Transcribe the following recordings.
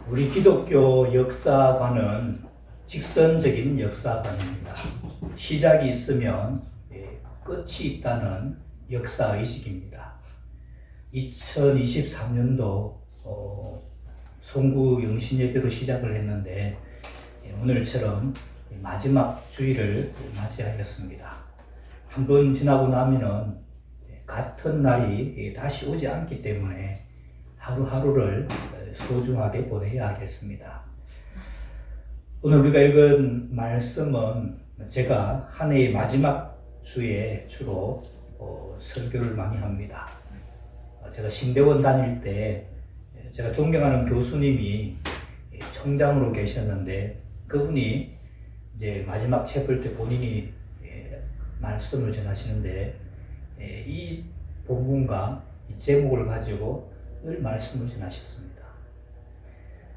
우리 기독교 역사관은 직선적인 역사관입니다. 시작이 있으면 끝이 있다는 역사의식입니다. 2023년도 송구 영신예배로 시작을 했는데 오늘처럼 마지막 주일을 맞이하였습니다. 한 번 지나고 나면은 같은 날이 다시 오지 않기 때문에 하루하루를 소중하게 보내야 하겠습니다. 오늘 우리가 읽은 말씀은 제가 한 해의 마지막 주에 주로 설교를 많이 합니다. 제가 신대원 다닐 때 제가 존경하는 교수님이 총장으로 계셨는데 그분이 이제 마지막 체플 때 본인이 말씀을 전하시는데 이 본문과 이 제목을 가지고 늘 말씀을 전하셨습니다.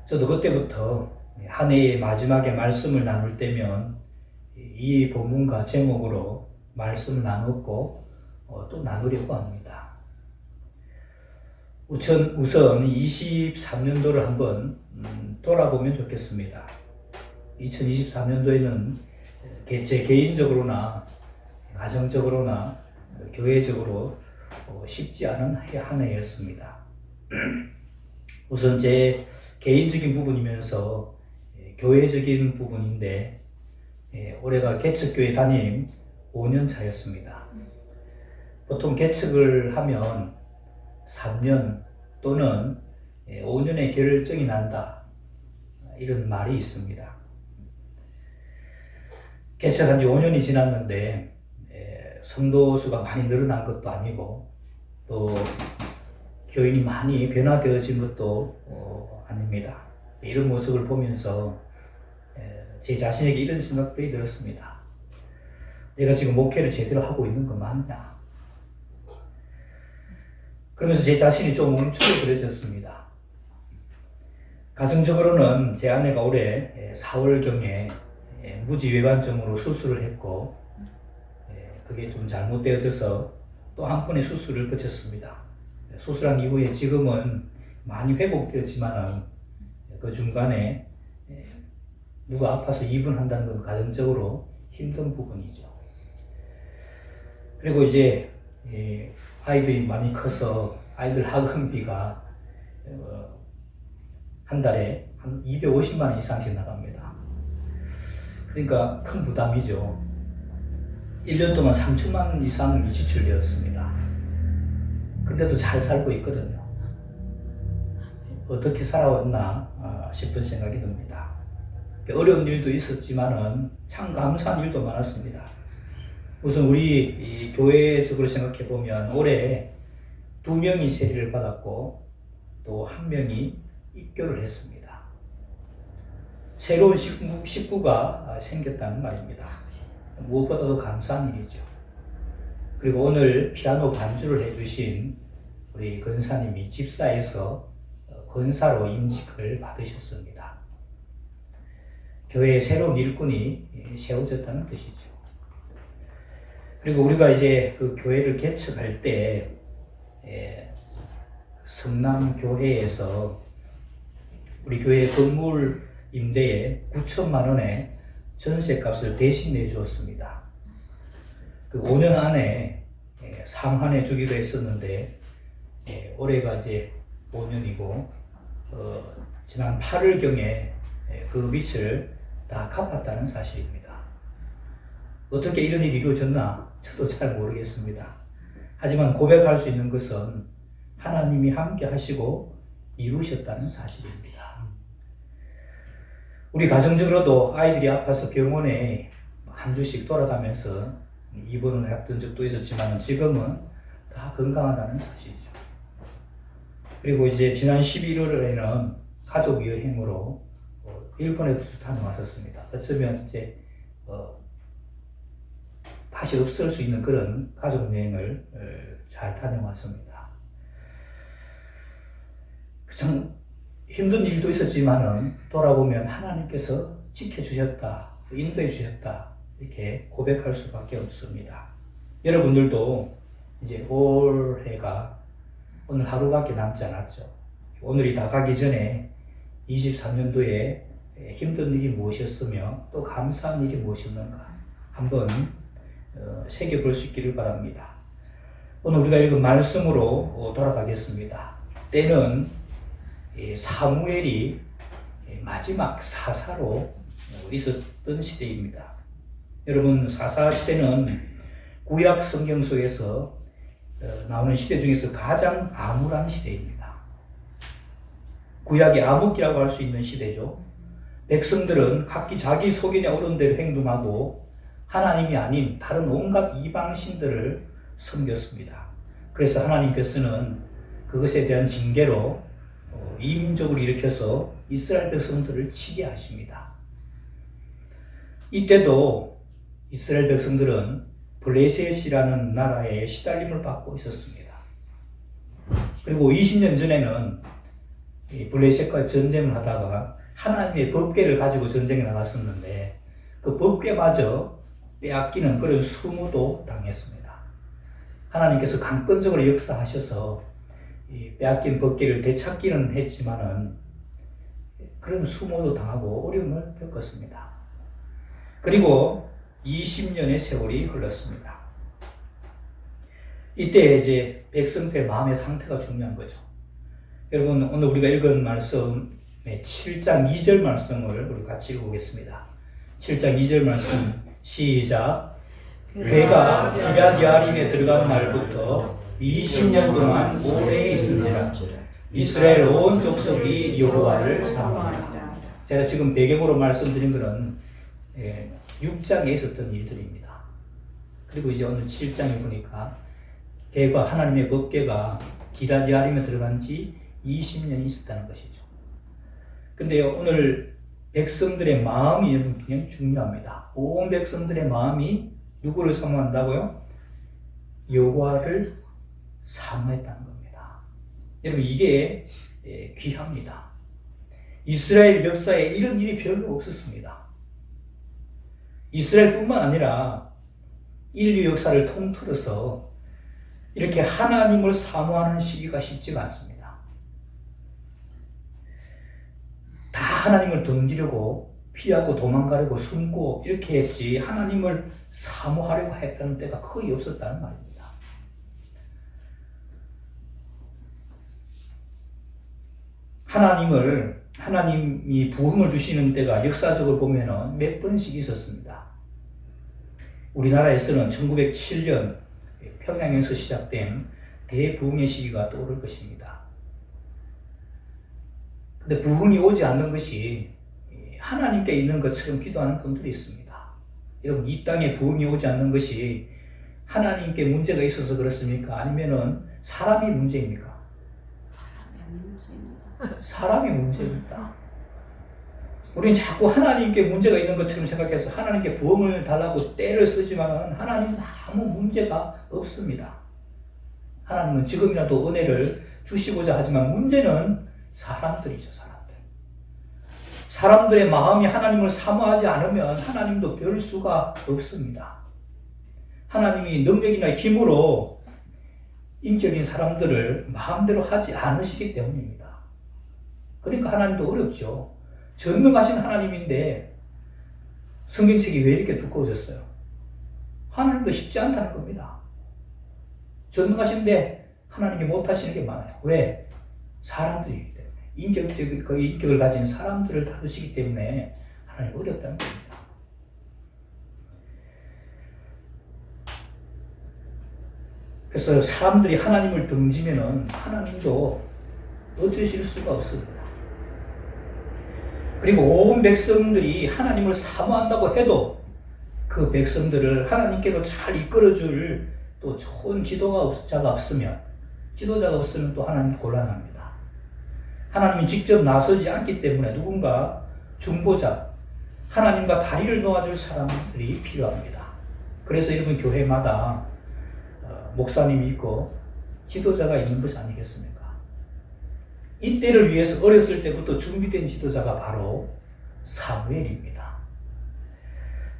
저도 그때부터 한 해의 마지막에 말씀을 나눌 때면 이 본문과 제목으로 말씀을 나눴고 또 나누려고 합니다. 우선 23년도를 한번 돌아보면 좋겠습니다. 2023년도에는 제 개인적으로나 가정적으로나 교회적으로 쉽지 않은 한 해였습니다. 우선 제 개인적인 부분이면서 교회적인 부분인데 올해가 개척교회 담임 5년 차였습니다. 보통 개척을 하면 3년 또는 5년의 결정이 난다 이런 말이 있습니다. 개척한 지 5년이 지났는데 성도 수가 많이 늘어난 것도 아니고 또 교인이 많이 변화되어진 것도 아닙니다. 이런 모습을 보면서 제 자신에게 이런 생각들이 들었습니다. 내가 지금 목회를 제대로 하고 있는 거 맞냐? 그러면서 제 자신이 좀 움츠러들어졌습니다. 가정적으로는 제 아내가 올해 4월경에 무지외반증으로 수술을 했고 그게 좀 잘못되어져서 또 한 번의 수술을 거쳤습니다. 수술한 이후에 지금은 많이 회복되었지만 그 중간에 누가 아파서 입원한다는 건 가정적으로 힘든 부분이죠. 그리고 이제 아이들이 많이 커서 아이들 학원비가 한 달에 한 250만 원 이상씩 나갑니다. 그러니까 큰 부담이죠. 1년 동안 3천만 원 이상이 지출되었습니다. 근데도 잘 살고 있거든요. 어떻게 살아왔나 싶은 생각이 듭니다. 어려운 일도 있었지만은 참 감사한 일도 많았습니다. 우선 우리 교회적으로 생각해 보면 올해 2명이 세례를 받았고 또 1명이 입교를 했습니다. 새로운 식구가 생겼다는 말입니다. 무엇보다도 감사한 일이죠. 그리고 오늘 피아노 반주를 해주신 우리 권사님이 집사에서 권사로 임직을 받으셨습니다. 교회에 새로운 일꾼이 세워졌다는 뜻이죠. 그리고 우리가 이제 그 교회를 개척할 때 성남교회에서 우리 교회 건물 임대에 9천만 원의 전세값을 대신 내주었습니다. 그 5년 안에 상환해 주기로 했었는데 올해가 이제 5년이고 지난 8월경에 그 빚을 다 갚았다는 사실입니다. 어떻게 이런 일이 이루어졌나 저도 잘 모르겠습니다. 하지만 고백할 수 있는 것은 하나님이 함께 하시고 이루셨다는 사실입니다. 우리 가정적으로도 아이들이 아파서 병원에 한 주씩 돌아가면서 입원을 했던 적도 있었지만 지금은 다 건강하다는 사실이죠. 그리고 이제 지난 11월에는 가족 여행으로 일본에도 다녀왔었습니다. 어쩌면 이제 다시 없을 수 있는 그런 가족 여행을 잘 다녀왔습니다. 참 힘든 일도 있었지만은 돌아보면 하나님께서 지켜주셨다, 인도해 주셨다 이렇게 고백할 수밖에 없습니다. 여러분들도 이제 올해가 오늘 하루밖에 남지 않았죠. 오늘이 다 가기 전에 23년도에 힘든 일이 무엇이었으며 또 감사한 일이 무엇이었는가 한번 새겨볼 수 있기를 바랍니다. 오늘 우리가 읽은 말씀으로 돌아가겠습니다. 때는 사무엘이 마지막 사사로 있었던 시대입니다. 여러분, 사사 시대는 구약 성경 속에서 나오는 시대 중에서 가장 암울한 시대입니다. 구약의 암흑기라고 할 수 있는 시대죠. 백성들은 각기 자기 소견에 오른 대로 행동하고 하나님이 아닌 다른 온갖 이방신들을 섬겼습니다. 그래서 하나님께서는 그것에 대한 징계로 이민족을 일으켜서 이스라엘 백성들을 치게 하십니다. 이때도 이스라엘 백성들은 블레셋이라는 나라에 시달림을 받고 있었습니다. 그리고 20년 전에는 블레셋과 전쟁을 하다가 하나님의 법궤를 가지고 전쟁에 나갔었는데 그 법궤마저 빼앗기는 그런 수모도 당했습니다. 하나님께서 강권적으로 역사하셔서 빼앗긴 법궤를 되찾기는 했지만은 그런 수모도 당하고 어려움을 겪었습니다. 그리고 20년의 세월이 흘렀습니다. 이때 이제 백성들의 마음의 상태가 중요한 거죠. 여러분, 오늘 우리가 읽은 말씀의 7장 2절 말씀을 우리 같이 읽어보겠습니다. 7장 2절 말씀 시작. 그가 기럇야림에 들어간 날부터 20년 동안 오래 있은지라 이스라엘 온 족속이 여호와를 사모하라. 제가 지금 배경으로 말씀드린 것은 6장에 있었던 일들입니다. 그리고 이제 오늘 7장에 보니까 걔가 하나님의 법궤가 기럇야림에 들어간 지 20년이 있었다는 것이죠. 근데 오늘 백성들의 마음이 굉장히 중요합니다. 온 백성들의 마음이 누구를 사모한다고요? 여호와를 사모했다는 겁니다. 여러분, 이게 귀합니다. 이스라엘 역사에 이런 일이 별로 없었습니다. 이스라엘뿐만 아니라 인류 역사를 통틀어서 이렇게 하나님을 사모하는 시기가 쉽지가 않습니다. 다 하나님을 등지려고 피하고 도망가려고 숨고 이렇게 했지 하나님을 사모하려고 했다는 때가 거의 없었다는 말입니다. 하나님이 부흥을 주시는 때가 역사적으로 보면은 몇 번씩 있었습니다. 우리나라에서는 1907년 평양에서 시작된 대부흥의 시기가 떠오를 것입니다. 근데 부흥이 오지 않는 것이 하나님께 있는 것처럼 기도하는 분들이 있습니다. 여러분, 이 땅에 부흥이 오지 않는 것이 하나님께 문제가 있어서 그렇습니까? 아니면은 사람이 문제입니까? 사람이 문제입니다. 우리는 자꾸 하나님께 문제가 있는 것처럼 생각해서 하나님께 부흥을 달라고 떼를 쓰지만 하나님은 아무 문제가 없습니다. 하나님은 지금이라도 은혜를 주시고자 하지만 문제는 사람들이죠. 사람들의 마음이 하나님을 사모하지 않으면 하나님도 별 수가 없습니다. 하나님이 능력이나 힘으로 인격인 사람들을 마음대로 하지 않으시기 때문입니다. 그러니까 하나님도 어렵죠. 전능하신 하나님인데 성경책이 왜 이렇게 두꺼워졌어요? 하나님도 쉽지 않다는 겁니다. 전능하신데 하나님이 못하시는 게 많아요. 왜? 사람들이기 때문에. 그 인격을 가진 사람들을 다루시기 때문에 하나님 어렵다는 겁니다. 그래서 사람들이 하나님을 등지면은 하나님도 어쩌실 수가 없습니다. 그리고 온 백성들이 하나님을 사모한다고 해도 그 백성들을 하나님께로 잘 이끌어줄 또 좋은 지도자가 없으면 또 하나님 곤란합니다. 하나님이 직접 나서지 않기 때문에 누군가 중보자, 하나님과 다리를 놓아줄 사람들이 필요합니다. 그래서 여러분 교회마다 목사님이 있고 지도자가 있는 것이 아니겠습니까? 이때를 위해서 어렸을 때부터 준비된 지도자가 바로 사무엘입니다.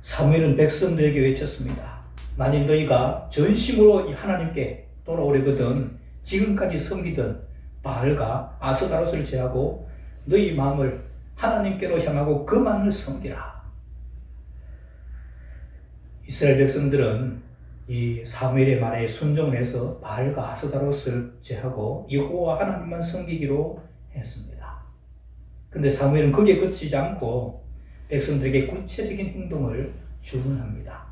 사무엘은 백성들에게 외쳤습니다. 만일 너희가 전심으로 하나님께 돌아오려거든 지금까지 섬기던 바알과 아스다롯을 제하고 너희 마음을 하나님께로 향하고 그만을 섬기라. 이스라엘 백성들은 이 사무엘의 말에 순종을 해서 바알과 아스다롯을 제하고 여호와 하나님만 섬기기로 했습니다. 그런데 사무엘은 거기에 그치지 않고 백성들에게 구체적인 행동을 주문합니다.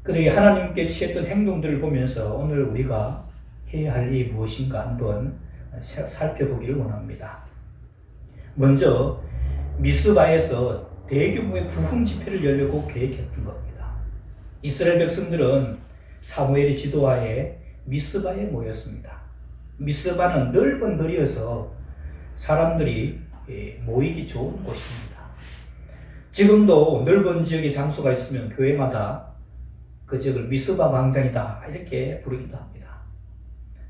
그들이 하나님께 취했던 행동들을 보면서 오늘 우리가 해야 할 일이 무엇인가 한번 살펴보기를 원합니다. 먼저 미스바에서 대규모의 부흥 집회를 열려고 계획했던 겁니다. 이스라엘 백성들은 사무엘의 지도하에 미스바에 모였습니다. 미스바는 넓은 거리여서 사람들이 모이기 좋은 곳입니다. 지금도 넓은 지역의 장소가 있으면 교회마다 그 지역을 미스바 광장이다 이렇게 부르기도 합니다.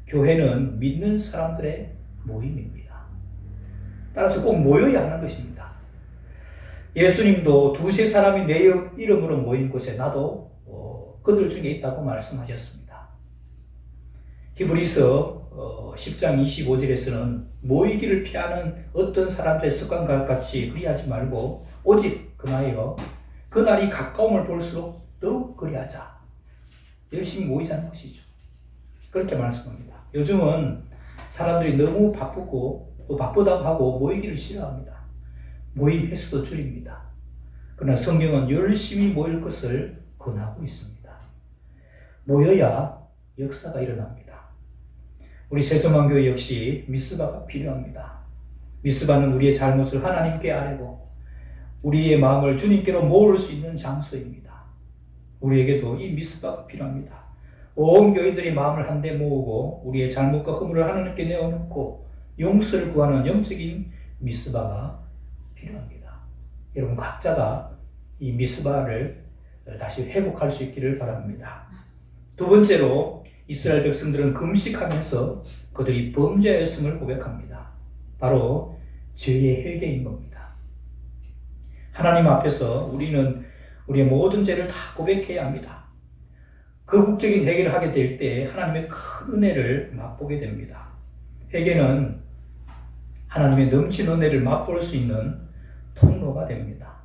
교회는 믿는 사람들의 모임입니다. 따라서 꼭 모여야 하는 것입니다. 예수님도 두세 사람이 내 이름으로 모인 곳에 나도 그들 중에 있다고 말씀하셨습니다. 히브리서 10장 25절에서는 모이기를 피하는 어떤 사람들의 습관과 같이 그리하지 말고 오직 그나여 그날이 가까움을 볼수록 더욱 그리하자. 열심히 모이자는 것이죠. 그렇게 말씀합니다. 요즘은 사람들이 너무 바쁘고 또 바쁘다고 하고 모이기를 싫어합니다. 모임 횟수도 줄입니다. 그러나 성경은 열심히 모일 것을 권하고 있습니다. 모여야 역사가 일어납니다. 우리 새소망교회 역시 미스바가 필요합니다. 미스바는 우리의 잘못을 하나님께 아뢰고 우리의 마음을 주님께로 모을 수 있는 장소입니다. 우리에게도 이 미스바가 필요합니다. 온 교인들이 마음을 한데 모으고 우리의 잘못과 허물을 하나님께 내어놓고 용서를 구하는 영적인 미스바가 필요합니다. 여러분 각자가 이 미스바를 다시 회복할 수 있기를 바랍니다. 두 번째로 이스라엘 백성들은 금식하면서 그들이 범죄였음을 고백합니다. 바로 죄의 회개인 겁니다. 하나님 앞에서 우리는 우리의 모든 죄를 다 고백해야 합니다. 거국적인 회개를 하게 될 때 하나님의 큰 은혜를 맛보게 됩니다. 회개는 하나님의 넘치는 은혜를 맛볼 수 있는 통로가 됩니다.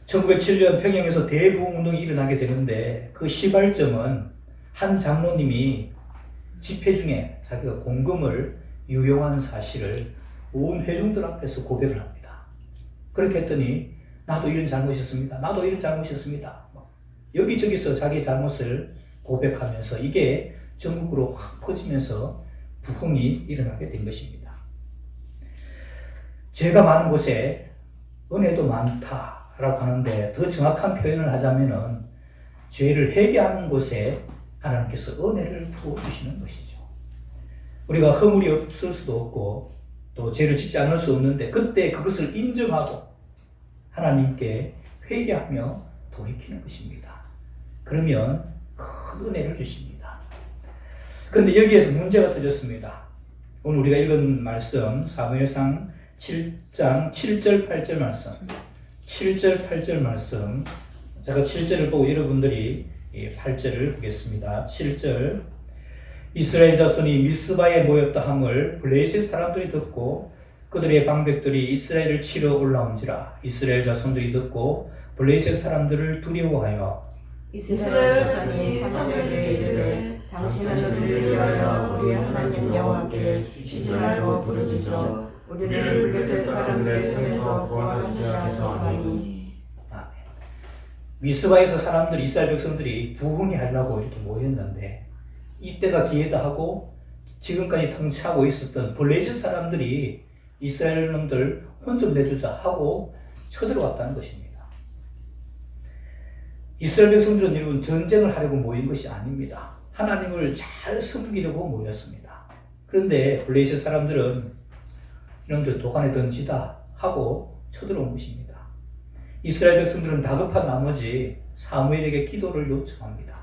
1907년 평양에서 대부흥운동이 일어나게 되는데 그 시발점은 한 장로님이 집회 중에 자기가 공금을 유용한 사실을 온 회중들 앞에서 고백을 합니다. 그렇게 했더니 나도 이런 잘못이었습니다. 나도 이런 잘못이었습니다. 여기저기서 자기 잘못을 고백하면서 이게 전국으로 확 퍼지면서 부흥이 일어나게 된 것입니다. 죄가 많은 곳에 은혜도 많다라고 하는데 더 정확한 표현을 하자면은 죄를 회개하는 곳에 하나님께서 은혜를 부어주시는 것이죠. 우리가 허물이 없을 수도 없고 또 죄를 짓지 않을 수 없는데 그때 그것을 인정하고 하나님께 회개하며 돌이키는 것입니다. 그러면 큰 은혜를 주십니다. 그런데 여기에서 문제가 터졌습니다. 오늘 우리가 읽은 말씀 사무엘상 7장 7절 8절 말씀 7절 8절 말씀 제가 7절을 보고 여러분들이 8절을 보겠습니다. 7절 이스라엘 자손이 미스바에 모였다 함을 블레셋 사람들이 듣고 그들의 방백들이 이스라엘을 치러 올라온지라 이스라엘 자손들이 듣고 블레셋 사람들을 두려워하여 이스라엘 자손이 사무엘에게 이르되 당신은 우리를 위하여 우리 하나님 여호와께 쉬지 말고 부르짖어 우리를 블레셋 사람들의 손에서 구원하시자 하소서니. 미스바에서 사람들 이스라엘 백성들이 부흥이 하려고 이렇게 모였는데 이때가 기회다 하고 지금까지 통치하고 있었던 블레셋 사람들이 이스라엘 놈들 혼 좀 내주자 하고 쳐들어왔다는 것입니다. 이스라엘 백성들은 여러분 전쟁을 하려고 모인 것이 아닙니다. 하나님을 잘 섬기려고 모였습니다. 그런데 블레셋 사람들은 이놈들 도간에 던지다 하고 쳐들어온 것입니다. 이스라엘 백성들은 다급한 나머지 사무엘에게 기도를 요청합니다.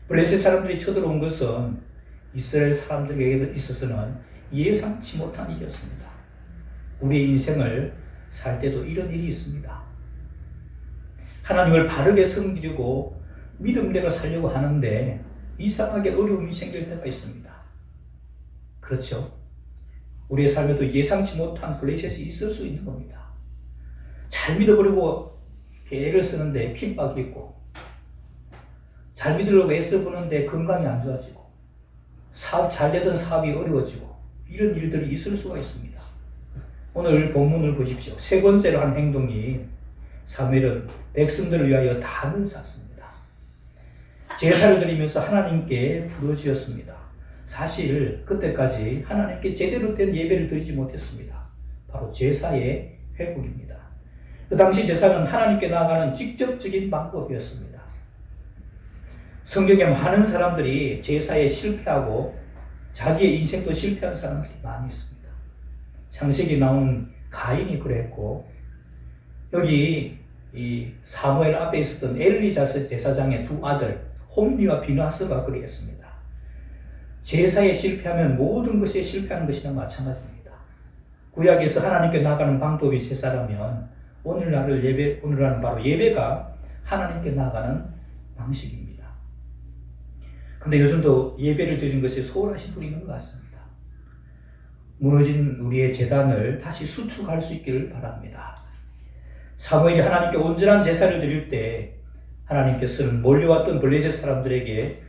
블레셋 사람들이 쳐들어온 것은 이스라엘 사람들에게 있어서는 예상치 못한 일이었습니다. 우리의 인생을 살 때도 이런 일이 있습니다. 하나님을 바르게 섬기려고 믿음대로 살려고 하는데 이상하게 어려움이 생길 때가 있습니다. 그렇죠? 우리의 삶에도 예상치 못한 블레셋이 있을 수 있는 겁니다. 잘 믿어버리고 애를 쓰는데 핍박이 있고, 잘 믿으려고 애써 보는데 건강이 안 좋아지고, 사업 잘 되던 사업이 어려워지고, 이런 일들이 있을 수가 있습니다. 오늘 본문을 보십시오. 세 번째로 한 행동이 사무엘은 백성들을 위하여 단을 쌌습니다. 제사를 드리면서 하나님께 부르짖었습니다. 사실 그때까지 하나님께 제대로 된 예배를 드리지 못했습니다. 바로 제사의 회복입니다. 그 당시 제사는 하나님께 나아가는 직접적인 방법이었습니다. 성경에 많은 사람들이 제사에 실패하고 자기의 인생도 실패한 사람들이 많이 있습니다. 창세기 나오는 가인이 그랬고, 여기 이 사무엘 앞에 있었던 엘리 제사장의 두 아들 홈리와 비나스가 그랬습니다. 제사에 실패하면 모든 것에 실패하는 것이나 마찬가지입니다. 구약에서 하나님께 나아가는 방법이 제사라면 오늘날은 바로 예배가 하나님께 나아가는 방식입니다. 근데 요즘도 예배를 드리는 것에 소홀하신 분이 있는 것 같습니다. 무너진 우리의 제단을 다시 수축할 수 있기를 바랍니다. 사무엘이 하나님께 온전한 제사를 드릴 때 하나님께서는 몰려왔던 블레셋 사람들에게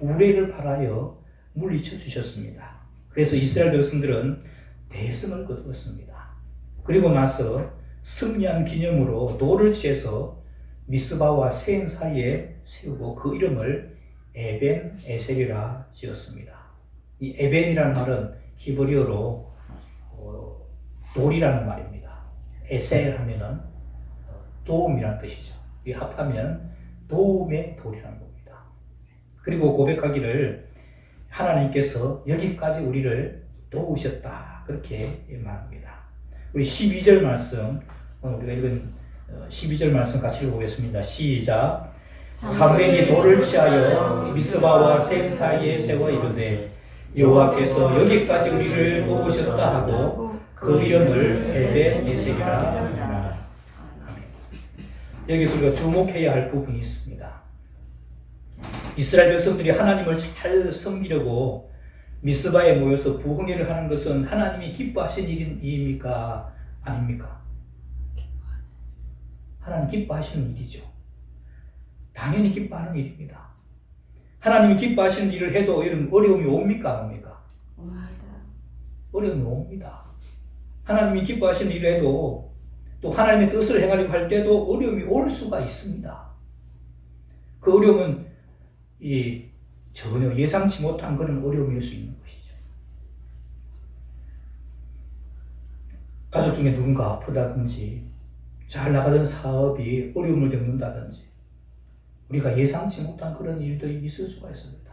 우레를 팔아여 물리쳐 주셨습니다. 그래서 이스라엘 백성들은 대승을 거두었습니다. 그리고 나서 승리한 기념으로 돌을 취해서 미스바와 세인 사이에 세우고 그 이름을 에벤 에셀이라 지었습니다. 이 에벤이라는 말은 히브리어로 돌이라는 말입니다. 에셀 하면은 도움이라는 뜻이죠. 이 합하면 도움의 돌이라는 겁니다. 그리고 고백하기를 하나님께서 여기까지 우리를 도우셨다, 그렇게 말합니다. 우리 12절 말씀, 오늘 우리가 읽은 12절 말씀 같이 읽어보겠습니다. 시작. 사무엘이 돌을 취하여 미스바와 셈 사이에 세워 이르되 여호와께서 여기까지 우리를 도우셨다 하고 그 이름을 에벤 에셀이라 하니라. 여기서 우리가 주목해야 할 부분이 있습니다. 이스라엘 백성들이 하나님을 잘 섬기려고 미스바에 모여서 부흥회를 하는 것은 하나님이 기뻐하신 일입니까? 아닙니까? 하나님 기뻐하시는 일이죠. 당연히 기뻐하는 일입니다. 하나님이 기뻐하시는 일을 해도 이런 어려움이 옵니까? 안 옵니까? 어려움이 옵니다. 하나님이 기뻐하시는 일을 해도 또 하나님의 뜻을 행하려고 할 때도 어려움이 올 수가 있습니다. 그 어려움은 전혀 예상치 못한 그런 어려움일 수 있는 것이죠. 가족 중에 누군가 아프다든지 잘 나가던 사업이 어려움을 겪는다든지 우리가 예상치 못한 그런 일들이 있을 수가 있습니다.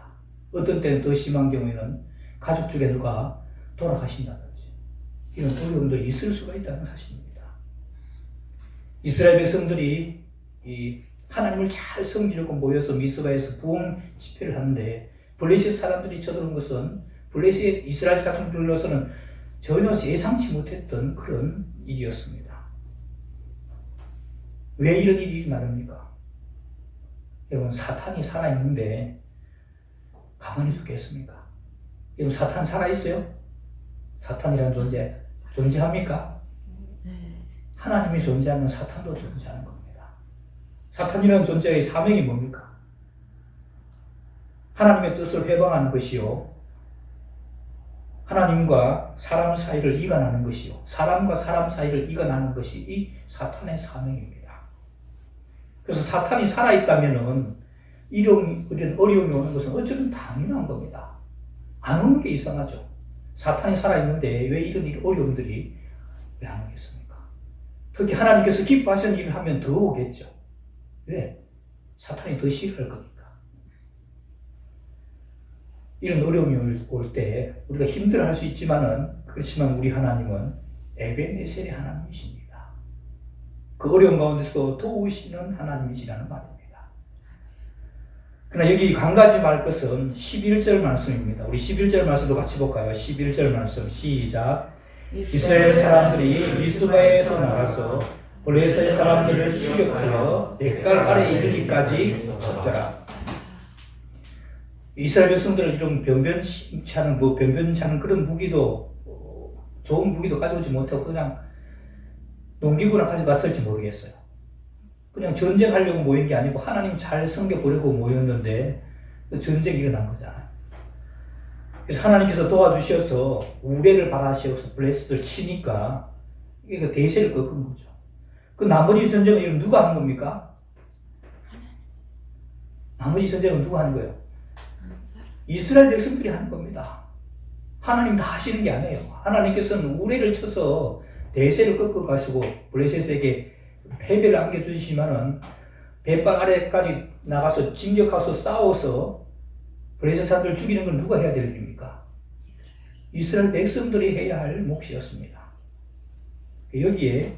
어떤 때는 더 심한 경우에는 가족 중에 누가 돌아가신다든지 이런 어려움들이 있을 수가 있다는 사실입니다. 이스라엘 백성들이 하나님을 잘 섬기려고 모여서 미스바에서 부흥 집회를 하는데 블레셋 사람들이 쳐들어온 것은 블레셋 이스라엘 사람들로서는 전혀 예상치 못했던 그런 일이었습니다. 왜 이런 일이 일어납니까? 여러분, 사탄이 살아있는데 가만히 두겠습니까? 여러분, 사탄 살아있어요? 사탄이라는 존재 존재합니까? 하나님이 존재하면 사탄도 존재하는 겁니다. 사탄이라는 존재의 사명이 뭡니까? 하나님의 뜻을 회방하는 것이요, 하나님과 사람 사이를 이간하는 것이요, 사람과 사람 사이를 이간하는 것이 이 사탄의 사명입니다. 그래서 사탄이 살아있다면은 이런 어려움이 오는 것은 어쩌면 당연한 겁니다. 안 오는 게 이상하죠. 사탄이 살아있는데 왜 이런 어려움들이 왜 안 오겠습니까? 특히 하나님께서 기뻐하시는 일을 하면 더 오겠죠. 왜? 사탄이 더 싫어할 거니까. 이런 어려움이 올 때 우리가 힘들어할 수 있지만은, 그렇지만 우리 하나님은 에벤에셀의 하나님이십니다. 그 어려움 가운데서도 도우시는 하나님이시라는 말입니다. 그러나 여기 한 가지 말 것은 11절 말씀입니다. 우리 11절 말씀도 같이 볼까요? 11절 말씀 시작. 이스라엘 사람들이 미스바에서 나가서 블레셋 사람들을 추격하여 냇갈 아래에 이르기까지 쳤더라. 이스라엘 백성들은 이런 변변치 않은 그런 무기도 좋은 무기도 가져오지 못하고 그냥 농기구나 가져갔을지 모르겠어요. 그냥 전쟁하려고 모인 게 아니고 하나님 잘 섬겨보려고 모였는데 전쟁이 일어난 거잖아요. 그래서 하나님께서 도와주셔서 우레를 바라시어서 블레셋을 치니까 이게 그 대세를 꺾은 거죠. 그 나머지 전쟁은 누가 하는 겁니까? 나머지 전쟁은 누가 하는 거예요? 이스라엘 백성들이 하는 겁니다. 하나님 다 하시는 게 아니에요. 하나님께서는 우레를 쳐서 대세를 꺾어 가시고 블레셋에게 패배를 안겨주시지만은 배빵 아래까지 나가서 진격해서 싸워서 블레셋 사람들 죽이는 건 누가 해야 될 일입니까? 이스라엘 백성들이 해야 할 몫이었습니다. 여기에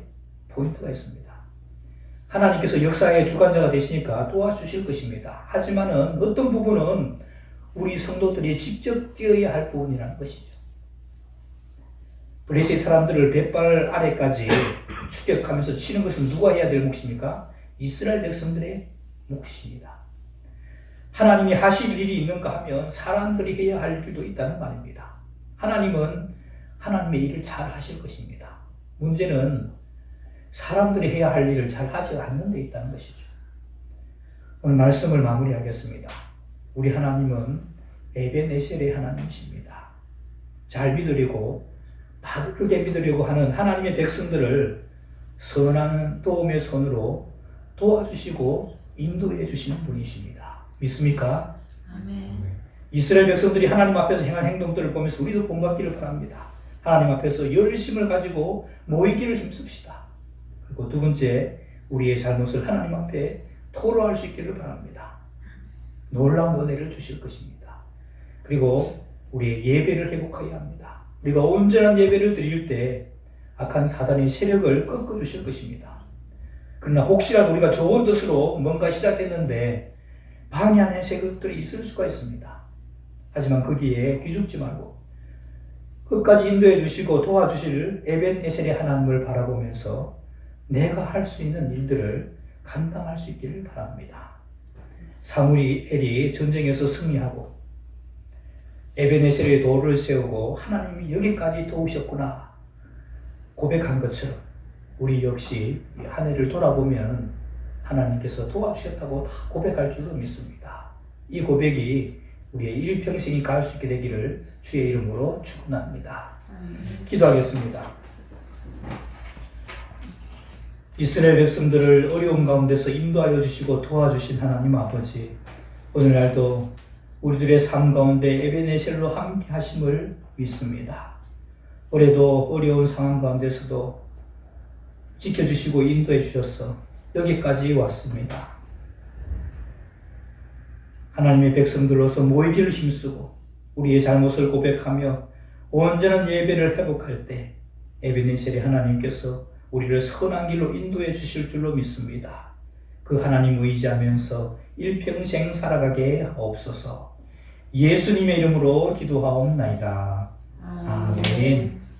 포인트가 있습니다. 하나님께서 역사의 주관자가 되시니까 도와주실 것입니다. 하지만은 어떤 부분은 우리 성도들이 직접 뛰어야 할 부분이라는 것이죠. 블레셋 사람들을 뱃발 아래까지 추격하면서 치는 것은 누가 해야 될 몫입니까? 이스라엘 백성들의 몫입니다. 하나님이 하실 일이 있는가 하면 사람들이 해야 할 일도 있다는 말입니다. 하나님은 하나님의 일을 잘 하실 것입니다. 문제는 사람들이 해야 할 일을 잘 하지 않는 데 있다는 것이죠. 오늘 말씀을 마무리하겠습니다. 우리 하나님은 에벤에셀의 하나님이십니다. 잘 믿으려고 바르게 믿으려고 하는 하나님의 백성들을 선한 도움의 손으로 도와주시고 인도해 주시는 분이십니다. 믿습니까? 아멘. 이스라엘 백성들이 하나님 앞에서 행한 행동들을 보면서 우리도 본받기를 바랍니다. 하나님 앞에서 열심을 가지고 모이기를 힘씁시다. 그리고 두 번째, 우리의 잘못을 하나님 앞에 토로할 수 있기를 바랍니다. 놀라운 은혜를 주실 것입니다. 그리고 우리의 예배를 회복해야 합니다. 우리가 온전한 예배를 드릴 때 악한 사단의 세력을 꺾어주실 것입니다. 그러나 혹시라도 우리가 좋은 뜻으로 뭔가 시작했는데 방해하는 세력들이 있을 수가 있습니다. 하지만 거기에 기죽지 말고 끝까지 인도해 주시고 도와주실 에벤에셀의 하나님을 바라보면서 내가 할 수 있는 일들을 감당할 수 있기를 바랍니다. 사무엘이 전쟁에서 승리하고 에벤에셀의 돌을 세우고 하나님이 여기까지 도우셨구나 고백한 것처럼 우리 역시 한 해를 돌아보면 하나님께서 도와주셨다고 다 고백할 줄로 믿습니다. 이 고백이 우리의 일평생이 갈 수 있게 되기를 주의 이름으로 축원합니다. 기도하겠습니다. 이스라엘 백성들을 어려움 가운데서 인도하여 주시고 도와주신 하나님 아버지, 오늘날도 우리들의 삶 가운데 에벤에셀로 함께 하심을 믿습니다. 올해도 어려운 상황 가운데서도 지켜주시고 인도해 주셔서 여기까지 왔습니다. 하나님의 백성들로서 모이기를 힘쓰고 우리의 잘못을 고백하며 온전한 예배를 회복할 때 에벤에셀의 하나님께서 우리를 선한 길로 인도해 주실 줄로 믿습니다. 그 하나님 의지하면서 일평생 살아가게 하옵소서. 예수님의 이름으로 기도하옵나이다. 아멘.